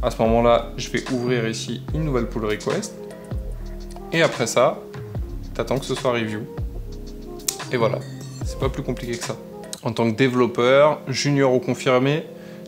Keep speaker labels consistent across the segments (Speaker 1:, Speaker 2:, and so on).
Speaker 1: À ce moment-là, je vais ouvrir ici une nouvelle pull request. Et après ça, tu attends que ce soit review. Et voilà, c'est pas plus compliqué que ça. En tant que développeur, junior ou confirmé,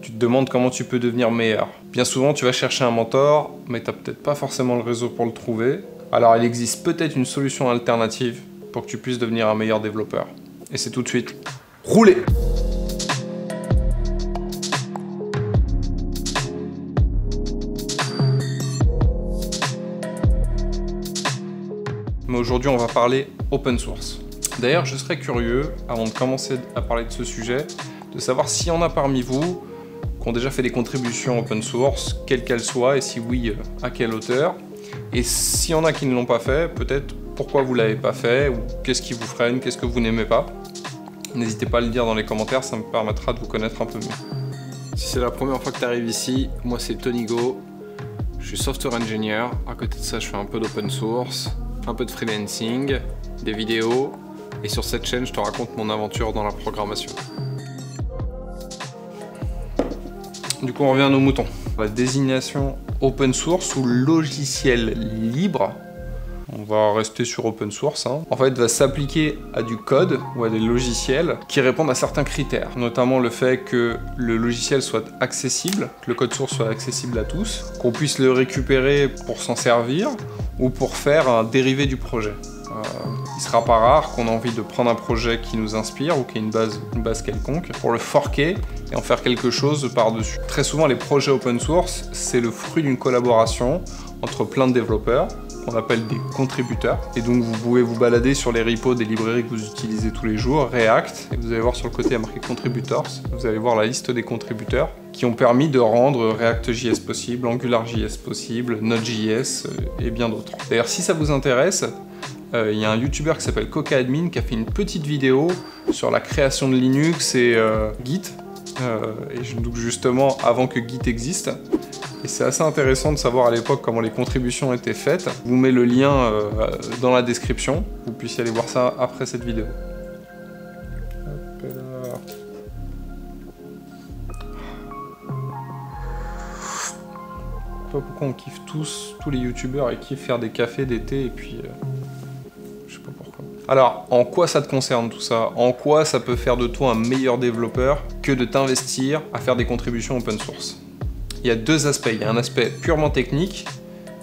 Speaker 1: tu te demandes comment tu peux devenir meilleur. Bien souvent, tu vas chercher un mentor, mais tu n'as peut-être pas forcément le réseau pour le trouver. Alors, il existe peut-être une solution alternative pour que tu puisses devenir un meilleur développeur. Et c'est tout de suite. Roulez! Mais aujourd'hui, on va parler open source. D'ailleurs, je serais curieux, avant de commencer à parler de ce sujet, de savoir s'il y en a parmi vous qui ont déjà fait des contributions open source, quelles qu'elles soient, et si oui, à quelle hauteur. Et s'il y en a qui ne l'ont pas fait, peut-être pourquoi vous ne l'avez pas fait, ou qu'est-ce qui vous freine, qu'est-ce que vous n'aimez pas. N'hésitez pas à le dire dans les commentaires, ça me permettra de vous connaître un peu mieux. Si c'est la première fois que tu arrives ici, moi c'est Tony Go, je suis software engineer, à côté de ça je fais un peu d'open source, un peu de freelancing, des vidéos, et sur cette chaîne je te raconte mon aventure dans la programmation. Du coup on revient à nos moutons. La désignation open source ou logiciel libre, on va rester sur open source, en fait va s'appliquer à du code ou à des logiciels qui répondent à certains critères, notamment le fait que le logiciel soit accessible, que le code source soit accessible à tous, qu'on puisse le récupérer pour s'en servir ou pour faire un dérivé du projet. Il sera pas rare qu'on ait envie de prendre un projet qui nous inspire ou qui a une base quelconque pour le forker et en faire quelque chose par-dessus. Très souvent, les projets open source, c'est le fruit d'une collaboration entre plein de développeurs qu'on appelle des contributeurs. Et donc, vous pouvez vous balader sur les repos des librairies que vous utilisez tous les jours, React, et vous allez voir sur le côté, il y a marqué Contributors. Vous allez voir la liste des contributeurs qui ont permis de rendre React.js possible, AngularJS possible, Node.js et bien d'autres. D'ailleurs, si ça vous intéresse, il y a un YouTuber qui s'appelle CocaAdmin qui a fait une petite vidéo sur la création de Linux et Git, et donc justement avant que Git existe. Et c'est assez intéressant de savoir à l'époque comment les contributions étaient faites. Je vous mets le lien dans la description, vous puissiez aller voir ça après cette vidéo. Hop là. Je sais pas pourquoi on kiffe tous les youtubeurs et kiffent faire des cafés d'été et puis... je sais pas pourquoi. Alors, en quoi ça te concerne tout ça? En quoi ça peut faire de toi un meilleur développeur que de t'investir à faire des contributions open source? Il y a deux aspects. Il y a un aspect purement technique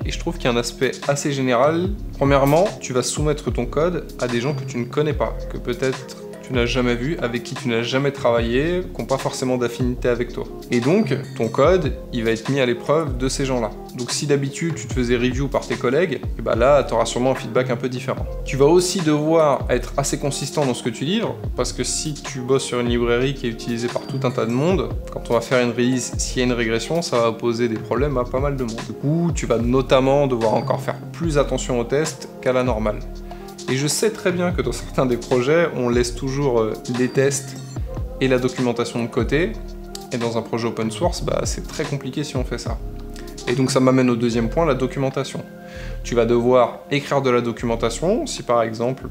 Speaker 1: et je trouve qu'il y a un aspect assez général. Premièrement, tu vas soumettre ton code à des gens que tu ne connais pas, que peut-être tu n'as jamais vu, avec qui tu n'as jamais travaillé, qui n'ont pas forcément d'affinité avec toi. Et donc, ton code, il va être mis à l'épreuve de ces gens-là. Donc si d'habitude tu te faisais review par tes collègues, et bah là tu auras sûrement un feedback un peu différent. Tu vas aussi devoir être assez consistant dans ce que tu livres, parce que si tu bosses sur une librairie qui est utilisée par tout un tas de monde, quand on va faire une release, s'il y a une régression, ça va poser des problèmes à pas mal de monde. Du coup, tu vas notamment devoir encore faire plus attention aux tests qu'à la normale. Et je sais très bien que dans certains des projets, on laisse toujours les tests et la documentation de côté, et dans un projet open source, bah, c'est très compliqué si on fait ça. Et donc ça m'amène au deuxième point, la documentation. Tu vas devoir écrire de la documentation, si par exemple,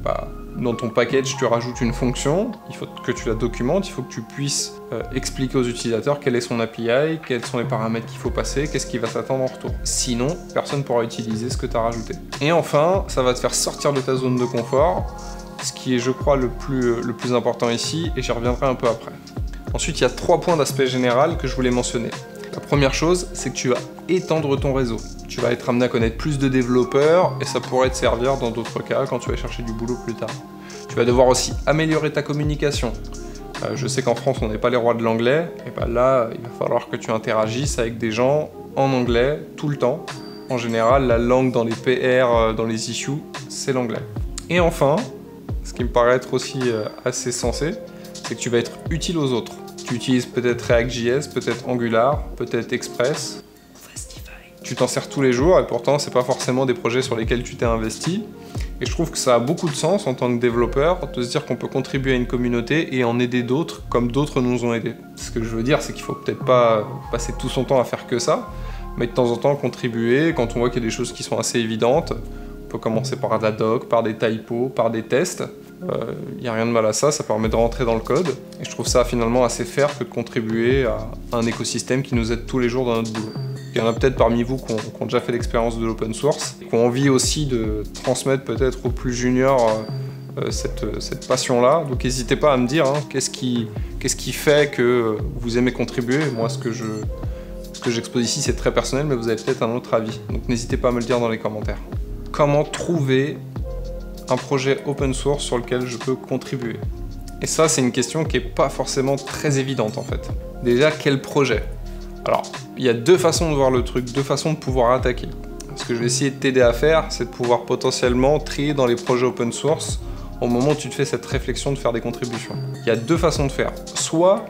Speaker 1: dans ton package tu rajoutes une fonction, il faut que tu la documentes, il faut que tu puisses expliquer aux utilisateurs quelle est son API, quels sont les paramètres qu'il faut passer, qu'est-ce qui va s'attendre en retour. Sinon, personne ne pourra utiliser ce que tu as rajouté. Et enfin, ça va te faire sortir de ta zone de confort, ce qui est, je crois, le plus important ici, et j'y reviendrai un peu après. Ensuite, il y a 3 points d'aspect général que je voulais mentionner. La première chose, c'est que tu vas étendre ton réseau. Tu vas être amené à connaître plus de développeurs et ça pourrait te servir dans d'autres cas quand tu vas chercher du boulot plus tard. Tu vas devoir aussi améliorer ta communication. Je sais qu'en France, on n'est pas les rois de l'anglais. Et ben là, il va falloir que tu interagisses avec des gens en anglais tout le temps. En général, la langue dans les PR, dans les issues, c'est l'anglais. Et enfin, ce qui me paraît être aussi assez sensé, c'est que tu vas être utile aux autres. Tu utilises peut-être React.js, peut-être Angular, peut-être Express. Tu t'en sers tous les jours et pourtant c'est pas forcément des projets sur lesquels tu t'es investi. Et je trouve que ça a beaucoup de sens en tant que développeur de se dire qu'on peut contribuer à une communauté et en aider d'autres comme d'autres nous ont aidés. Ce que je veux dire, c'est qu'il faut peut-être pas passer tout son temps à faire que ça, mais de temps en temps contribuer quand on voit qu'il y a des choses qui sont assez évidentes. On peut commencer par de la doc, par des typos, par des tests. Il n'y a rien de mal à ça, ça permet de rentrer dans le code. Et je trouve ça finalement assez fair que de contribuer à un écosystème qui nous aide tous les jours dans notre boulot. qu'il y en a peut-être parmi vous qui ont déjà fait l'expérience de l'open source, qui ont envie aussi de transmettre peut-être aux plus juniors cette passion-là. Donc n'hésitez pas à me dire qu'est-ce qui fait que vous aimez contribuer. Moi, ce que j'expose ici, c'est très personnel, mais vous avez peut-être un autre avis. Donc n'hésitez pas à me le dire dans les commentaires. Comment trouver un projet open source sur lequel je peux contribuer? Et ça, c'est une question qui n'est pas forcément très évidente en fait. Déjà, quel projet? Alors, il y a deux façons de voir le truc, deux façons de pouvoir attaquer. Ce que je vais essayer de t'aider à faire, c'est de pouvoir potentiellement trier dans les projets open source au moment où tu te fais cette réflexion de faire des contributions. Il y a deux façons de faire. Soit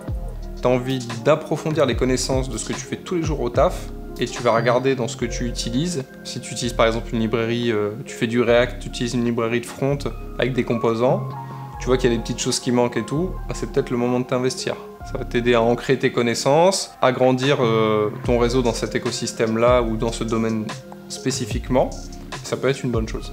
Speaker 1: tu as envie d'approfondir les connaissances de ce que tu fais tous les jours au taf, et tu vas regarder dans ce que tu utilises. Si tu utilises par exemple une librairie, tu fais du React, tu utilises une librairie de front avec des composants, tu vois qu'il y a des petites choses qui manquent et tout, c'est peut-être le moment de t'investir. Ça va t'aider à ancrer tes connaissances, à grandir ton réseau dans cet écosystème-là ou dans ce domaine spécifiquement. Ça peut être une bonne chose.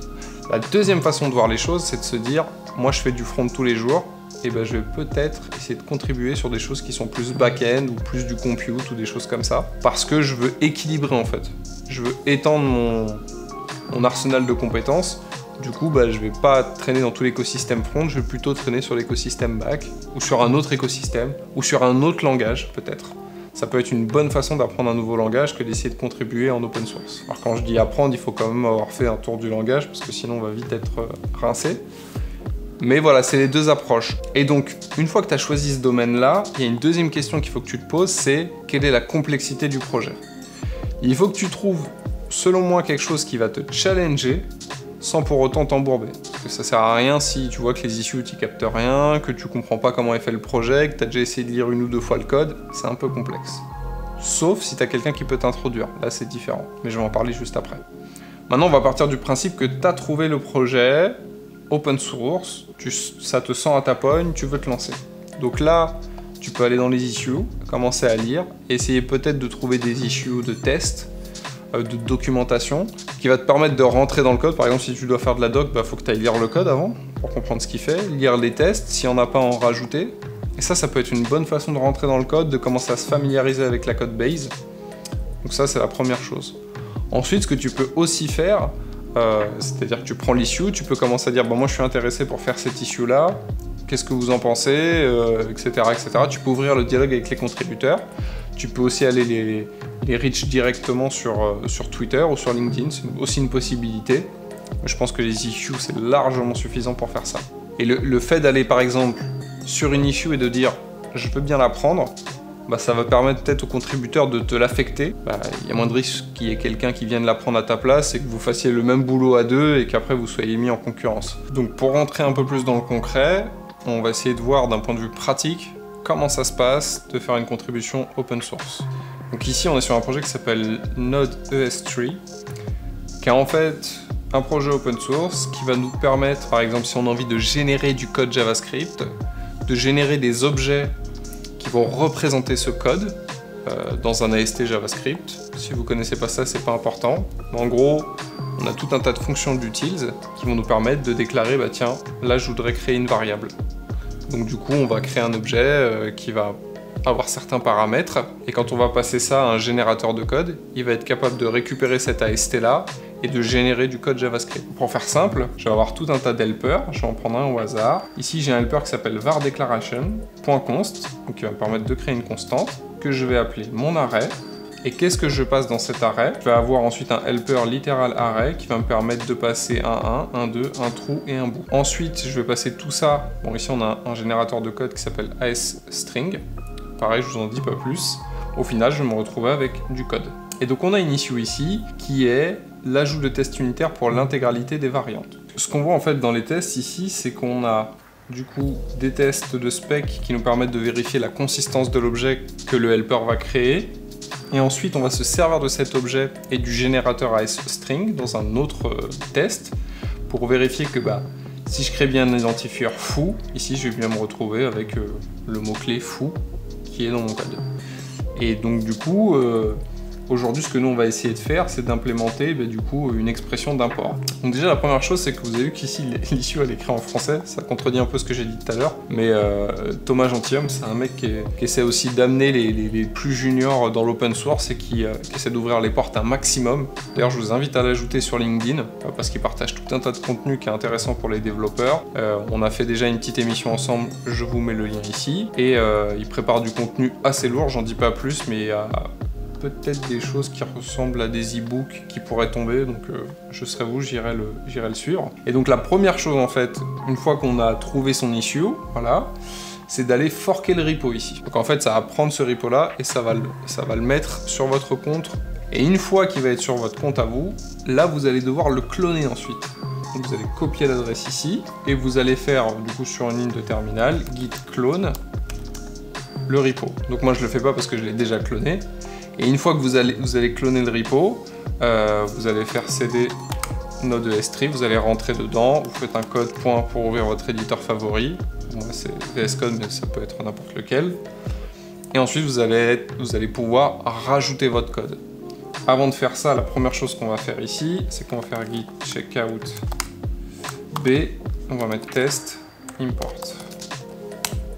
Speaker 1: La deuxième façon de voir les choses, c'est de se dire, moi je fais du front tous les jours, et ben je vais peut-être essayer de contribuer sur des choses qui sont plus back-end ou plus du compute ou des choses comme ça, parce que je veux équilibrer en fait. Je veux étendre mon arsenal de compétences. Du coup, je vais pas traîner dans tout l'écosystème front, je vais plutôt traîner sur l'écosystème back, ou sur un autre écosystème, ou sur un autre langage peut-être. Ça peut être une bonne façon d'apprendre un nouveau langage que d'essayer de contribuer en open source. Alors quand je dis apprendre, il faut quand même avoir fait un tour du langage, parce que sinon on va vite être rincé. Mais voilà, c'est les deux approches. Et donc, une fois que tu as choisi ce domaine-là, il y a une deuxième question qu'il faut que tu te poses, c'est quelle est la complexité du projet? Il faut que tu trouves, selon moi, quelque chose qui va te challenger, sans pour autant t'embourber. Parce que ça sert à rien si tu vois que les issues tu captes rien, que tu comprends pas comment est fait le projet, que tu as déjà essayé de lire une ou deux fois le code, c'est un peu complexe. Sauf si tu as quelqu'un qui peut t'introduire, là c'est différent, mais je vais en parler juste après. Maintenant on va partir du principe que tu as trouvé le projet, open source, ça te sent à ta pogne, tu veux te lancer. Donc là, tu peux aller dans les issues, commencer à lire, essayer peut-être de trouver des issues de tests, de documentation qui va te permettre de rentrer dans le code. Par exemple, si tu dois faire de la doc, faut que tu ailles lire le code avant pour comprendre ce qu'il fait, lire les tests, s'il n'y en a pas, en rajouter. Et ça peut être une bonne façon de rentrer dans le code, de commencer à se familiariser avec la code base. Donc ça, c'est la première chose. Ensuite, ce que tu peux aussi faire, c'est-à-dire que tu prends l'issue, tu peux commencer à dire moi je suis intéressé pour faire cette issue là, qu'est-ce que vous en pensez, etc., etc. Tu peux ouvrir le dialogue avec les contributeurs. Tu peux aussi aller les reach directement sur Twitter ou sur LinkedIn, c'est aussi une possibilité. Je pense que les issues, c'est largement suffisant pour faire ça. Et le fait d'aller par exemple sur une issue et de dire je veux bien la prendre, ça va permettre peut-être aux contributeurs de te l'affecter. Il y a moins de risques qu'il y ait quelqu'un qui vienne la prendre à ta place et que vous fassiez le même boulot à deux et qu'après vous soyez mis en concurrence. Donc pour rentrer un peu plus dans le concret, on va essayer de voir d'un point de vue pratique comment ça se passe de faire une contribution open source. Donc ici on est sur un projet qui s'appelle Node ES3, qui est en fait un projet open source qui va nous permettre, par exemple si on a envie de générer du code JavaScript, de générer des objets qui vont représenter ce code dans un AST JavaScript. Si vous connaissez pas ça, c'est pas important. Mais en gros, on a tout un tas de fonctions d'utils qui vont nous permettre de déclarer tiens, là je voudrais créer une variable. Donc du coup, on va créer un objet qui va avoir certains paramètres, et quand on va passer ça à un générateur de code, il va être capable de récupérer cet AST-là et de générer du code JavaScript. Pour faire simple, je vais avoir tout un tas d'helpers, je vais en prendre un au hasard. Ici, j'ai un helper qui s'appelle var_declaration.const, donc qui va me permettre de créer une constante, que je vais appeler mon array. Et qu'est-ce que je passe dans cet array? Je vais avoir ensuite un helper literal array qui va me permettre de passer un 1, un 2, un true et un bool. Ensuite, je vais passer tout ça. Bon, ici, on a un générateur de code qui s'appelle ASString. Pareil, je vous en dis pas plus. Au final, je vais me retrouver avec du code. Et donc, on a une issue ici qui est l'ajout de tests unitaires pour l'intégralité des variantes. Ce qu'on voit en fait dans les tests ici, c'est qu'on a du coup des tests de spec qui nous permettent de vérifier la consistance de l'objet que le helper va créer. Et ensuite, on va se servir de cet objet et du générateur ASString dans un autre test pour vérifier que si je crée bien un identifieur foo, ici je vais bien me retrouver avec le mot-clé foo qui est dans mon code. Et donc du coup, aujourd'hui, ce que nous on va essayer de faire, c'est d'implémenter du coup une expression d'import. Donc déjà la première chose, c'est que vous avez vu qu'ici l'issue elle est écrite en français, ça contredit un peu ce que j'ai dit tout à l'heure, mais Thomas Gentilhomme, c'est un mec qui essaie aussi d'amener les plus juniors dans l'open source et qui essaie d'ouvrir les portes un maximum. D'ailleurs, je vous invite à l'ajouter sur LinkedIn parce qu'il partage tout un tas de contenu qui est intéressant pour les développeurs. On a fait déjà une petite émission ensemble, je vous mets le lien ici, et il prépare du contenu assez lourd, j'en dis pas plus, mais il y a peut-être des choses qui ressemblent à des e-books qui pourraient tomber, donc je serai vous, j'irai le suivre. Et donc la première chose en fait, une fois qu'on a trouvé son issue, voilà, c'est d'aller forker le repo ici. Donc en fait, ça va prendre ce repo là et ça va le mettre sur votre compte. Et une fois qu'il va être sur votre compte à vous, là vous allez devoir le cloner ensuite. Donc vous allez copier l'adresse ici et vous allez faire du coup sur une ligne de terminal git clone le repo. Donc moi je le fais pas parce que je l'ai déjà cloné. Et une fois que vous allez cloner le repo, vous allez faire cd node ES3, vous allez rentrer dedans, vous faites un code point pour ouvrir votre éditeur favori. Moi c'est VS Code mais ça peut être n'importe lequel. Et ensuite vous allez pouvoir rajouter votre code. Avant de faire ça, la première chose qu'on va faire ici, c'est qu'on va faire git checkout b, on va mettre test import.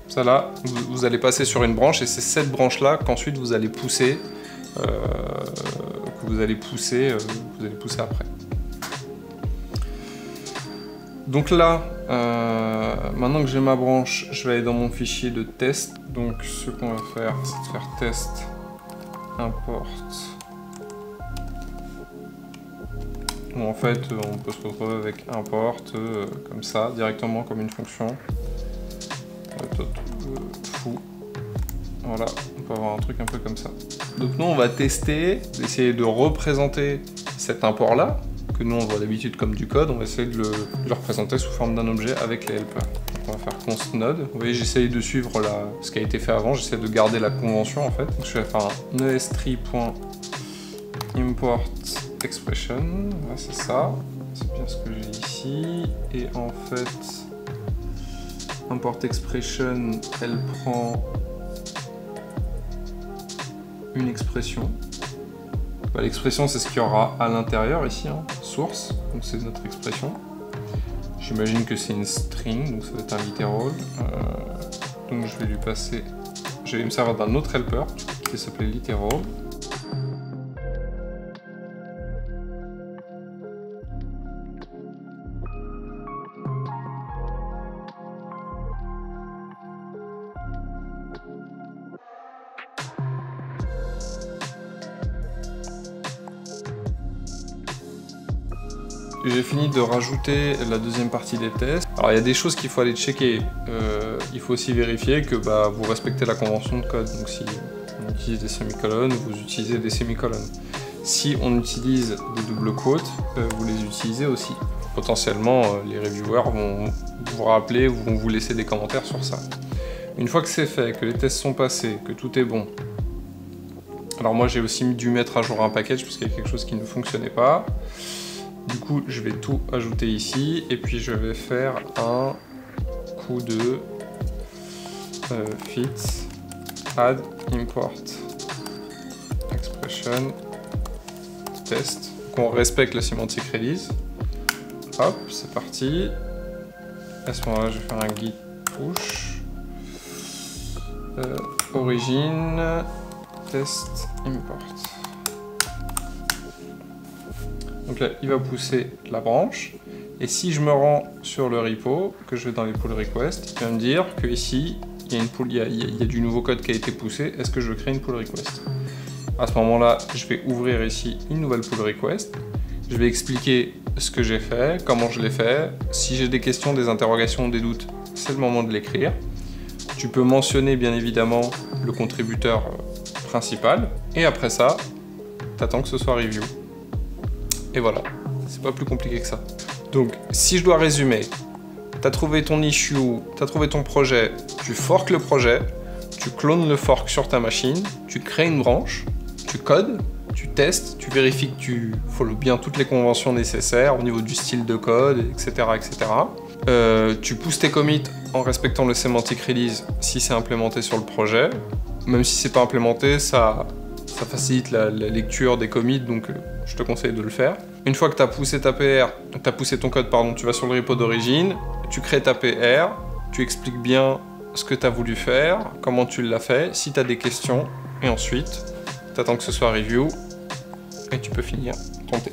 Speaker 1: Ça là, vous allez passer sur une branche et c'est cette branche là qu'ensuite vous allez pousser, vous allez pousser après. Donc là, maintenant que j'ai ma branche, je vais aller dans mon fichier de test. Donc ce qu'on va faire, c'est de faire test import. Où en fait, on peut se retrouver avec import comme ça, directement comme une fonction. Fou. Voilà, on peut avoir un truc un peu comme ça. Donc nous, on va tester, essayer de représenter cet import-là, que nous on voit d'habitude comme du code, on va essayer de le représenter sous forme d'un objet avec les helpers. Donc on va faire const node. Vous voyez, j'essaye de suivre ce qui a été fait avant, j'essaie de garder la convention en fait. Donc je vais faire un es3.import expression, ouais, c'est ça, c'est bien ce que j'ai ici. Et en fait, import expression, elle prend une expression. Bah, l'expression, c'est ce qu'il y aura à l'intérieur ici, hein, source, donc c'est notre expression. J'imagine que c'est une string, donc ça va être un literal. Donc je vais lui passer, je vais me servir d'un autre helper qui s'appelait literal. J'ai fini de rajouter la deuxième partie des tests. Alors il y a des choses qu'il faut aller checker. Il faut aussi vérifier que vous respectez la convention de code. Donc si on utilise des semi-colonnes, vous utilisez des semi-colonnes. Si on utilise des doubles quotes, vous les utilisez aussi. Potentiellement, les reviewers vont vous rappeler ou vont vous laisser des commentaires sur ça. Une fois que c'est fait, que les tests sont passés, que tout est bon. Alors moi j'ai aussi dû mettre à jour un package parce qu'il y a quelque chose qui ne fonctionnait pas. Du coup, je vais tout ajouter ici et puis je vais faire un coup de fit add import expression test. Donc on respecte la semantic release. Hop, c'est parti. À ce moment-là, je vais faire un git push origin test import. Donc là, il va pousser la branche. Et si je me rends sur le repo, que je vais dans les pull requests, il va me dire que ici, il y a du nouveau code qui a été poussé. Est-ce que je veux créer une pull request? À ce moment-là, je vais ouvrir ici une nouvelle pull request. Je vais expliquer ce que j'ai fait, comment je l'ai fait. Si j'ai des questions, des interrogations, des doutes, c'est le moment de l'écrire. Tu peux mentionner bien évidemment le contributeur principal. Et après ça, tu attends que ce soit review. Et voilà, c'est pas plus compliqué que ça. Donc, si je dois résumer, tu as trouvé ton issue, tu as trouvé ton projet, tu forques le projet, tu clones le fork sur ta machine, tu crées une branche, tu codes, tu testes, tu vérifies que tu follow bien toutes les conventions nécessaires au niveau du style de code, etc. etc. Tu pousses tes commits en respectant le semantic release si c'est implémenté sur le projet. Même si c'est pas implémenté, ça Ça facilite la lecture des commits, donc je te conseille de le faire. Une fois que tu as poussé ta PR, tu as poussé ton code, pardon, tu vas sur le repo d'origine, tu crées ta PR, tu expliques bien ce que tu as voulu faire, comment tu l'as fait, si tu as des questions, et ensuite, tu attends que ce soit review, et tu peux finir ton thé.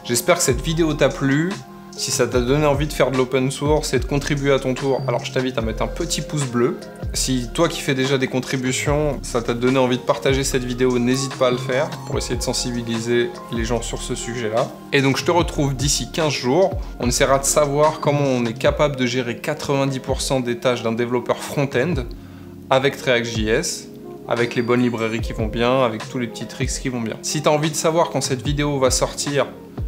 Speaker 1: J'espère que cette vidéo t'a plu. Si ça t'a donné envie de faire de l'open source et de contribuer à ton tour, alors je t'invite à mettre un petit pouce bleu. Si toi qui fais déjà des contributions, ça t'a donné envie de partager cette vidéo, n'hésite pas à le faire pour essayer de sensibiliser les gens sur ce sujet-là. Et donc je te retrouve d'ici 15 jours. On essaiera de savoir comment on est capable de gérer 90% des tâches d'un développeur front-end avec React.js, avec les bonnes librairies qui vont bien, avec tous les petits tricks qui vont bien. Si tu as envie de savoir quand cette vidéo va sortir,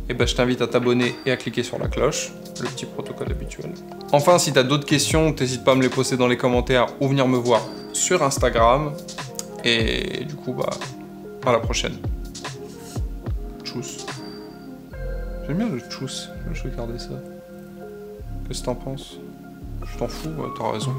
Speaker 1: eh ben, je t'invite à t'abonner et à cliquer sur la cloche, le petit protocole habituel. Enfin, si tu as d'autres questions, n'hésite pas à me les poster dans les commentaires ou venir me voir sur Instagram. Et du coup, bah, à la prochaine. Tchuss. J'aime bien le tchuss, je vais garder ça. Qu'est-ce que t'en penses? Je t'en fous, ouais, t'as raison.